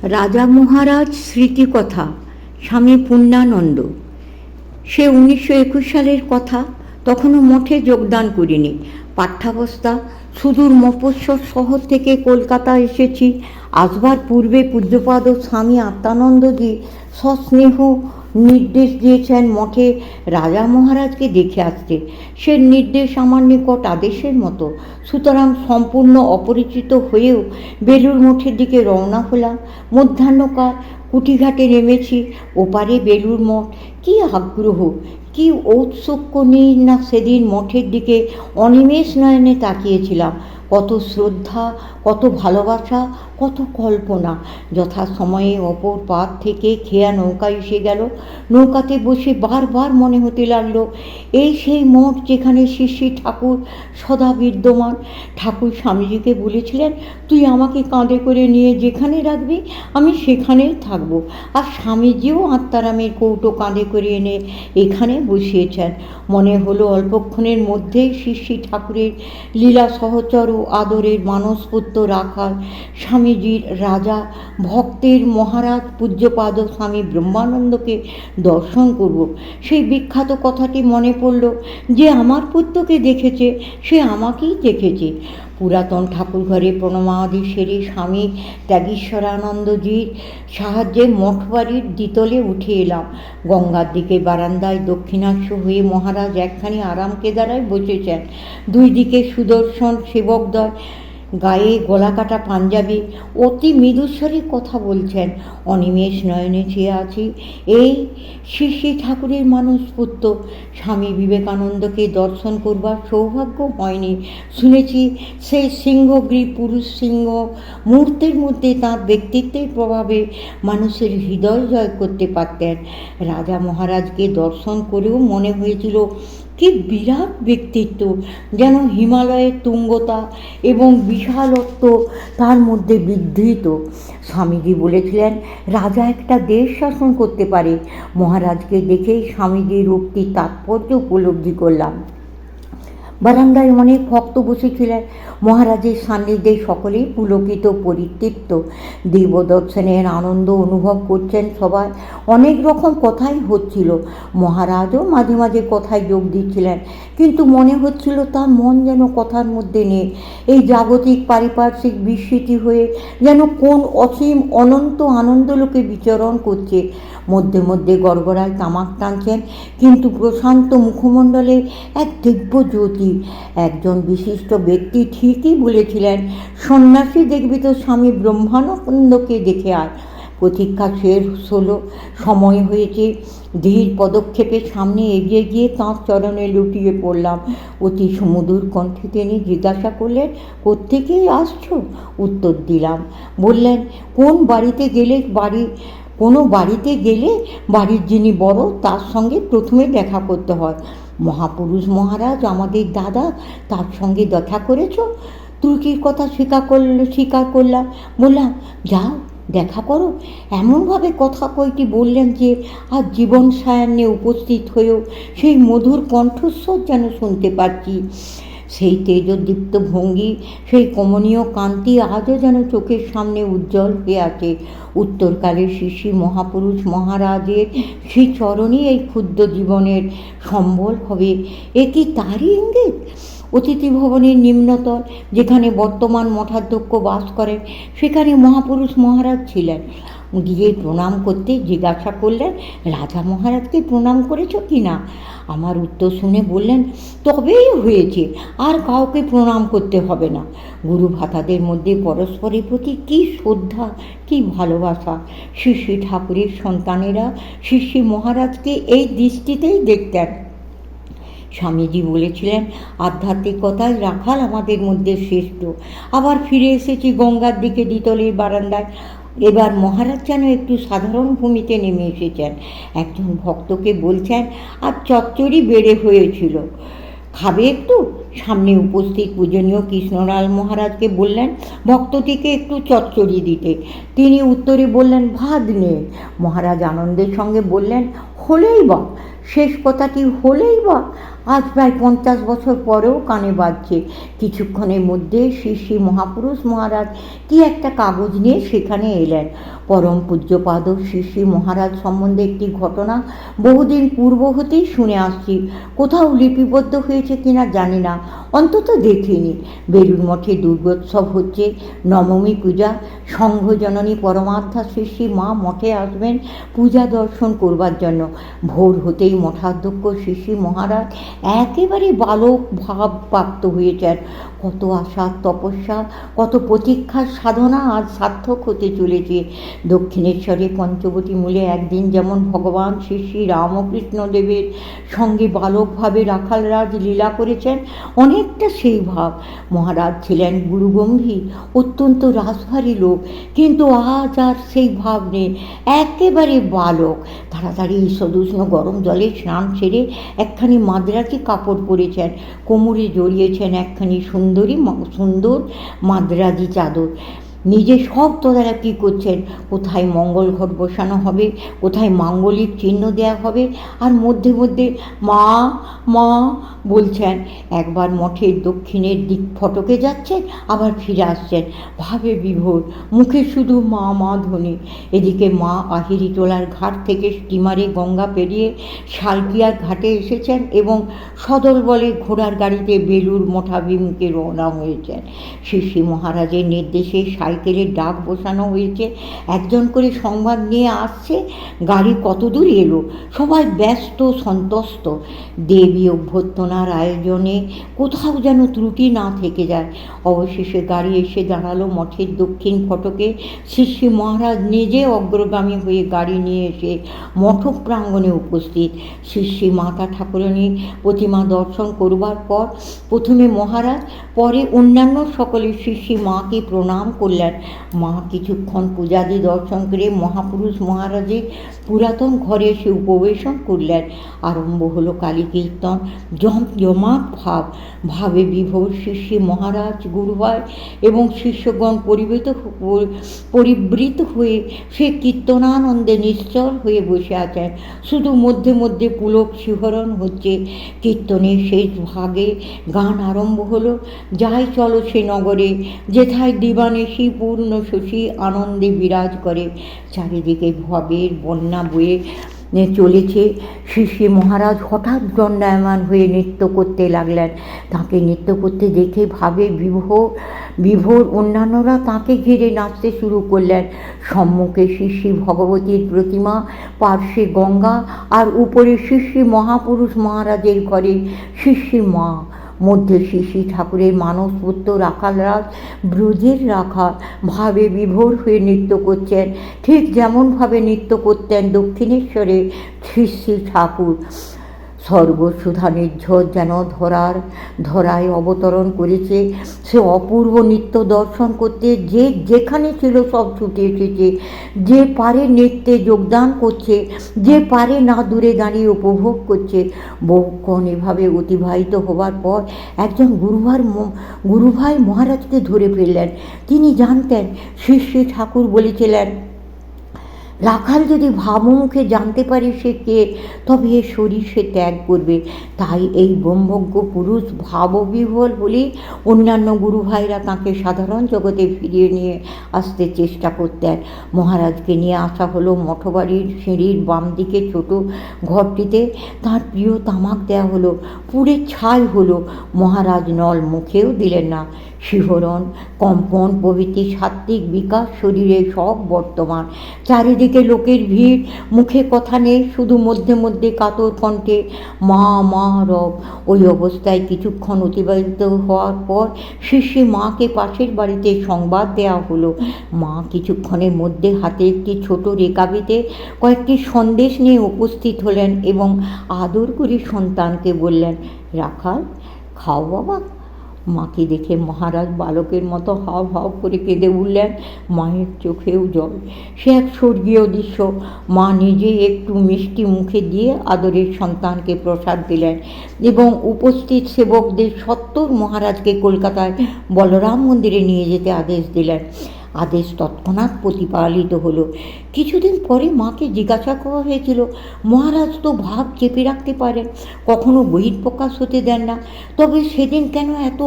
রাজা মহারাজ স্মৃতিকথা, স্বামী পূর্ণানন্দ। সে 1921 সালের কথা। তখনও মঠে যোগদান করিনি। পাঠ্যাবস্থা। সুদূর মফস্বল শহর থেকে কলকাতা এসেছি। আসবার পূর্বে পূজ্যপাদ স্বামী আত্মানন্দজি সস্নেহ নির্দেশ দিয়েছেন মঠে রাজা মহারাজকে দেখে আসতে। সে নির্দেশ আমার নিকট আদেশের মতো। সুতরাং সম্পূর্ণ অপরিচিত হয়েও বেলুড় মঠের দিকে রওনা হলাম। মধ্যাহ্নকাল কুটিঘাটে নেমেছি। ওপারে বেলুড় মঠ। কী আগ্রহ, কি ঔৎসুক্য নিয়ে না সেদিন মঠের দিকে অনিমেষ নয়নে তাকিয়েছিলাম। কত শ্রদ্ধা, কত ভালোবাসা, কত কল্পনা। যথাসময়ে অপর পাড় থেকে খেয়া নৌকা এসে গেল। নৌকাতে বসে বারবার মনে হতে লাগলো, এই সেই মঠ যেখানে শ্রী শ্রী ঠাকুর সদা বিদ্যমান। ঠাকুর স্বামীজিকে বলেছিলেন, তুই আমাকে কাঁধে করে নিয়ে যেখানে রাখবি আমি সেখানেই থাকবো। আর স্বামীজিও আত্মারামের কৌটো কাঁধে করে এনে এখানে বসিয়েছেন। মনে হলো অল্পক্ষণের মধ্যেই শ্রী শ্রী ঠাকুরের লীলা সহচর ও আদরের মানসপুত্র রাখাল স্বামীজির রাজা ভক্তের মহারাজ পূজ্যপাদ স্বামী ব্রহ্মানন্দকে দর্শন করব। সেই বিখ্যাত কথাটি মনে পড়ল, যে আমার পুত্রকে দেখেছে সে আমাকেই দেখেছে। পুরাতন ঠাকুরঘরে প্রণামাদি সেরে স্বামী ত্যাগীশ্বরানন্দজির সাহায্যে মঠবাড়ির দ্বিতলে উঠে এলাম। গঙ্গার দিকে বারান্দায় দক্ষিণাস্য হয়ে মহারাজ একখানি আরাম কেদারায় বসেছেন। দুই দিকে সুদর্শন সেবকদ্বয়, গায়ে গলাকাটা পাঞ্জাবি, অতি মৃদুস্বরে কথা বলছেন। অনিমেষ নয়নে চেয়ে আছি এই শ্রী শ্রী ঠাকুরের মানসপুত্র। স্বামী বিবেকানন্দকে দর্শন করবার সৌভাগ্য হয়নি। শুনেছি সেই সিংহগ্রীব পুরুষ সিংহ মুহূর্তের মধ্যে তাঁর ব্যক্তিত্বের প্রভাবে মানুষের হৃদয় জয় করতে পারতেন। রাজা মহারাজকে দর্শন করেও মনে হয়েছিল কি বিরাট ব্যক্তিত্ব, যেন হিমালয়ের তুঙ্গতা এবং বিশালত্ব তার মধ্যে বিধৃত। স্বামীজি বলেছিলেন, রাজা একটা দেশ শাসন করতে পারে। মহারাজকে দেখেই স্বামীজির উক্তির তাৎপর্য উপলব্ধি করলাম। বারান্দায় অনেক ভক্ত বসেছিলেন। মহারাজের সান্নিধ্যে সকলেই পুলকিত পরিতৃপ্ত। দেবদর্শনের আনন্দ অনুভব করছেন সবাই। অনেক রকম কথাই হচ্ছিল। মহারাজও মাঝে মাঝে কথায় যোগ দিচ্ছিলেন, কিন্তু মনে হচ্ছিল তার মন যেন কথার মধ্যে নেই। এই জাগতিক পারিপার্শ্বিক বিস্মৃতি হয়ে যেন কোন অসীম অনন্ত আনন্দলোকে বিচরণ করছে। মধ্যে মধ্যে গড়গড়ায় তামাক টানছেন, কিন্তু প্রশান্ত মুখমণ্ডলে এক দিব্য জ্যোতি। একজন বিশিষ্ট ব্যক্তি ঠিকই বলেছিলেন, সন্ন্যাসী দেখবি তো স্বামী ব্রহ্মানন্দকে দেখে আয়। প্রতীক্ষা শেষ হলো, সময় হয়েছে। ধীর পদক্ষেপে সামনে এগিয়ে গিয়ে তাঁর চরণে লুটিয়ে পড়লাম। অতি সুমধুর কণ্ঠে তিনি জিজ্ঞাসা করলেন, কোত্থেকেই আসছো? উত্তর দিলাম। বললেন, কোনো বাড়িতে গেলে বাড়ির যিনি বড় তার সঙ্গে প্রথমে দেখা করতে হয়। মহাপুরুষ মহারাজ আমাদের দাদা, তার সঙ্গে দেখা করেছ? ত্রুটির কথা স্বীকার করলাম। বললাম, যাও দেখা করো। এমনভাবে কথা কয়টি বললেন যে আজ জীবন সায়ান্নে উপস্থিত হয়েও সেই মধুর কণ্ঠস্বর যেন শুনতে পাচ্ছি। সেই তেজোদ্দীপ্ত ভঙ্গি, সেই কমনীয় কান্তি আজও যেন চোখের সামনে উজ্জ্বল হয়ে আছে। উত্তরকালে শ্রী শ্রী মহাপুরুষ মহারাজের সেই চরণই এই ক্ষুদ্র জীবনের সম্বল হবে, এ কি তারই ইঙ্গিত? অতিথি ভবনের নিম্নতল, যেখানে বর্তমান মঠাধ্যক্ষ বাস করেন, সেখানে মহাপুরুষ মহারাজ ছিলেন। গিয়ে প্রণাম করতে জিজ্ঞাসা করলেন, রাজা মহারাজকে প্রণাম করেছ কি না? আমার উত্তর শুনে বললেন, তবেই হয়েছে, আর কাউকে প্রণাম করতে হবে না। গুরু ভাতাদের মধ্যে পরস্পরের প্রতি কী শ্রদ্ধা, কী ভালোবাসা! শ্রী শ্রী ঠাকুরের সন্তানেরা শ্রী শ্রী মহারাজকে এই দৃষ্টিতেই দেখতেন। স্বামীজি বলেছিলেন, আধ্যাত্মিকতায় রাখাল আমাদের মধ্যে শ্রেষ্ঠ। আবার ফিরে এসেছি গঙ্গার দিকে দ্বিতলের বারান্দায়। এবার মহারাজ যেন একটু সাধারণ ভূমিতে নেমে এসেছেন। একজন ভক্তকে বলছেন, আর চচ্চড়ি বেড়ে হয়েছিল, খাবে একটু? সামনে উপস্থিত পূজনীয় কৃষ্ণলাল মহারাজকে বললেন ভক্তটিকে একটু চচ্চড়ি দিতে। তিনি উত্তরে বললেন, ভাত নেই। মহারাজ আনন্দের সঙ্গে বললেন, হলেই বা, শেষ কথাটি হলেই বা আজ প্রায় 50 বছর পরেও কানে বাজছে। কিছুক্ষণের মধ্যে শ্রী শ্রী মহাপুরুষ মহারাজ কি একটা কাগজ নিয়ে সেখানে এলেন। পরম পূজ্যপাদ শ্রী শ্রী মহারাজ সম্বন্ধে একটি ঘটনা বহুদিন পূর্ব হতেই শুনে আসছি, কোথাও লিপিবদ্ধ হয়েছে কিনা জানি না, অন্তত দেখিনি। বেলুড় মঠে দুর্গোৎসব হচ্ছে, নবমী পূজা, সংঘজননী পরমাত্মা শ্রী শ্রী মা মঠে আসবেন পূজা দর্শন করবার জন্য। ভোর হতেই মঠাধ্যক্ষ শ্রী শ্রী মহারাজ একেবারে বালক ভাব প্রাপ্ত হয়েছেন। কত আশা তপস্যা, কত প্রতীক্ষার সাধনা আজ সার্থক হতে চলেছে। দক্ষিণেশ্বরে পঞ্চবটী মূলে একদিন যেমন ভগবান শ্রী শ্রী রামকৃষ্ণ দেবের সঙ্গে বালকভাবে রাখালরাজ লীলা করেছেন, অনেকটা সেই ভাব। মহারাজ ছিলেন গুরুগম্ভীর, অত্যন্ত রাসভারী লোক, কিন্তু আজ আর সেই ভাব নেই, একেবারে বালক। তাড়াতাড়ি ঈষদুষ্ণ গরম জলে স্নান সেরে একখানি মাদ্রাজি কাপড় পরেছেন, কোমরে জড়িয়েছেন একখানি সুন্দর মাদ্রাজি চাদর। নিজে সব তদারকি করছেন, কোথায় মঙ্গল ঘট বসানো হবে, কোথায় মাঙ্গলিক চিহ্ন দেয়া হবে, আর মধ্যে মধ্যে মা মা বলছেন। একবার মঠের দক্ষিণের দিক ফটকে যাচ্ছেন, আবার ফিরে আসছেন, ভাবে বিভোর, মুখে শুধু মা মা ধ্বনি। এদিকে মা আহিরিটোলার ঘাট থেকে স্টিমারে গঙ্গা পেরিয়ে শালকিয়ার ঘাটে এসেছেন এবং সদল বলে ঘোড়ার গাড়িতে বেলুড় মঠাভিমুখে রওনা হয়েছেন। শ্রী শ্রী মহারাজের নির্দেশে সাইকেলের ডাক বসানো হয়েছে, একজন করে সংবাদ নিয়ে আসছে গাড়ি কতদূর এলো। সবাই ব্যস্ত সন্তুষ্ট, দেবী অভ্যর্থনার আয়োজনে কোথাও যেন ত্রুটি না থেকে যায়। অবশেষে গাড়ি এসে দাঁড়ালো মঠের দক্ষিণ ফটকে। শ্রী শ্রী মহারাজ নিজে অগ্রগামী হয়ে গাড়ি নিয়ে এসে মঠ প্রাঙ্গণে উপস্থিত। শ্রী শ্রী মাতা ঠাকুরানী প্রতিমা দর্শন করবার পর প্রথমে মহারাজ, পরে অন্যান্য সকলে শ্রী শ্রী মাকে প্রণাম করলেন। মা কিছুক্ষণ পূজাদি দর্শন করে মহাপুরুষ মহারাজের পুরাতন ঘরে এসে উপবেশন করলেন। আরম্ভ হলো কালী কীর্তন, জমজমাট ভাবে বিভোর শ্রী শ্রী মহারাজ গুরুভাই এবং শিষ্যগণ পরিবৃত হয়ে সে কীর্তনানন্দে নিশ্চল হয়ে বসে আছেন। শুধু মধ্যে মধ্যে পুলক শিহরণ হচ্ছে। কীর্তনের শেষ ভাগে গান আরম্ভ হলো, যাই চলো সে নগরে, যেথায় দিবানিশি পূর্ণ শশী আনন্দে বিরাজ করে। চারিদিকে ভাবের বন্যা বয়ে চলেছে। শ্রী শ্রী মহারাজ হঠাৎ দণ্ডায়মান হয়ে নৃত্য করতে লাগলেন। তাকে নৃত্য করতে দেখে ভাবে বিভোর অন্যান্যরা তাকে ঘিরে নাচতে শুরু করলেন। সম্মুখে শ্রী শ্রী ভগবতীর প্রতিমা, পার্শ্বে গঙ্গা, আর উপরে শ্রী শ্রী মহাপুরুষ মহারাজের ঘরে শ্রী শ্রী মা, মধ্যে শ্রী শ্রী ঠাকুরের মানসপুত্র রাখালরাজ, ব্রজের রাখাল, ভাবে বিভোর হয়ে নৃত্য করছেন, ঠিক যেমনভাবে নৃত্য করতেন দক্ষিণেশ্বরে শ্রী শ্রী ঠাকুর। স্বর্গসুধা নির্ঝর যেন ধরায় অবতরণ করেছে। সে অপূর্ব নৃত্য দর্শন করতে যে যেখানে ছিল সব ছুটে এসেছে। যে পারে নৃত্যে যোগদান করছে, যে পারে না দূরে দাঁড়িয়ে উপভোগ করছে। বহুক্ষণ এভাবে অতিবাহিত হবার পর একজন গুরুভাই মহারাজকে ধরে ফেললেন। তিনি জানতেন শ্রী শ্রী ঠাকুর বলেছিলেন, রাখাল যদি ভাবমুখে জানতে পারে সে কে, তবে এ শরীর সে ত্যাগ করবে। তাই এই ব্রহ্মজ্ঞ পুরুষ ভাববিহ্বল হলে অন্যান্য গুরু ভাইরা তাঁকে সাধারণ জগতে ফিরিয়ে নিয়ে আসতে চেষ্টা করতেন। মহারাজকে নিয়ে আসা হলো মঠবাড়ির সিঁড়ির বাম দিকে ছোট ঘরটিতে। তাঁর প্রিয় তামাক দেওয়া হলো, পুড়ে ছাই হলো। মহারাজ নল মুখেও দিলেন না। শিহরণ, কম্পন প্রভৃতি সাত্ত্বিক বিকাশ শরীরে সব বর্তমান। চারিদিকে লোকের ভিড়, মুখে কথা নেই, শুধু মধ্যে মধ্যে কাতর কণ্ঠে মা মা রব। ওই অবস্থায় কিছুক্ষণ অতিবাহিত হওয়ার পর শ্রী শ্রী মাকে পাশের বাড়িতে সংবাদ দেওয়া হলো। মা কিছুক্ষণের মধ্যে হাতে একটি ছোট রেকাবিতে কয়েকটি সন্দেশ নিয়ে উপস্থিত হলেন এবং আদর করে সন্তানকে বললেন, রাখাল, খাও বাবা। মাকে দেখে মহারাজ বালকের মতো হাও হাও করে কেঁদে উঠলেন। মায়ের চোখেও জল। সে এক স্বর্গীয় দৃশ্য। মা নিজে একটু মিষ্টি মুখে দিয়ে আদরের সন্তানকে প্রসাদ দিলেন এবং উপস্থিত সেবকদের সত্বর মহারাজকে কলকাতায় বলরাম মন্দিরে নিয়ে যেতে আদেশ দিলেন। আদেশ তৎক্ষণাৎ প্রতিপালিত হলো। কিছুদিন পরে মাকে জিজ্ঞাসা করা হয়েছিল, মহারাজ তো ভাব চেপে রাখতে পারেন, কখনো বহিঃপ্রকাশ হতে দেন না, তবে সেদিন কেন এত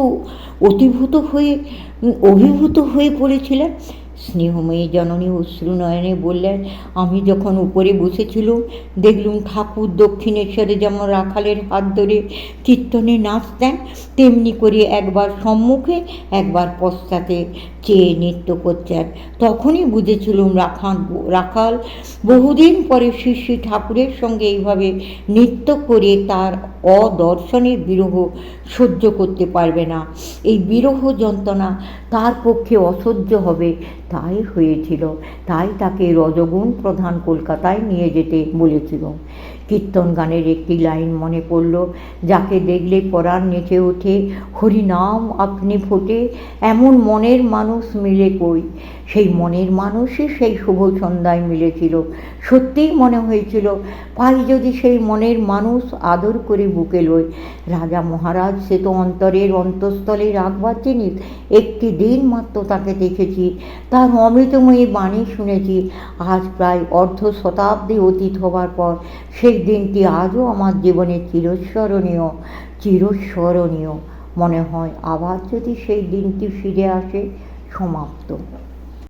অভিভূত হয়ে পড়েছিলেন? স্নেহময়ী জননী অশ্রু নয়নে বললেন, আমি যখন উপরে বসেছিলুম, দেখলুম ঠাকুর দক্ষিণেশ্বরে যেমন রাখালের হাত ধরে কীর্তনে নাচতেন, তেমনি করে একবার সম্মুখে একবার পশ্চাতে চেয়ে নৃত্য করছেন। তখনই বুঝেছিলুম রাখাল বহুদিন পরে শ্রী শ্রী ঠাকুরের সঙ্গে এইভাবে নৃত্য করে তার অদর্শনের বিরহ সহ্য করতে পারবে না। এই বিরহ যন্ত্রণা তার পক্ষে অসহ্য হবে, তাই হয়েছিল। তাই তাকে রজগুণ প্রধান কলকাতায় নিয়ে যেতে বলেছিল। কীর্তন গানের একটি লাইন মনে পড়ল, যাকে দেখলে পরাণ নেচে ওঠে, হরিনাম আপনি ফোটে, এমন মনের মানুষ মিলে কই। সেই মনের মানুষই সেই শুভ সন্ধ্যায় মিলেছিল। সত্যিই মনে হয়েছিল, পাই যদি সেই মনের মানুষ আদর করে বুকে লই। রাজা মহারাজ সে তো অন্তরের অন্তঃস্থলে রাখবার জিনিস। একটি দিন মাত্র তাকে দেখেছি, তার অমৃতময়ী বাণী শুনেছি। আজ প্রায় অর্ধ শতাব্দী অতীত হবার পর সেই দিনটি আজও আমার জীবনে চিরস্মরণীয়। মনে হয় আবার যদি সেই দিনটি ফিরে আসে, সমাপ্ত।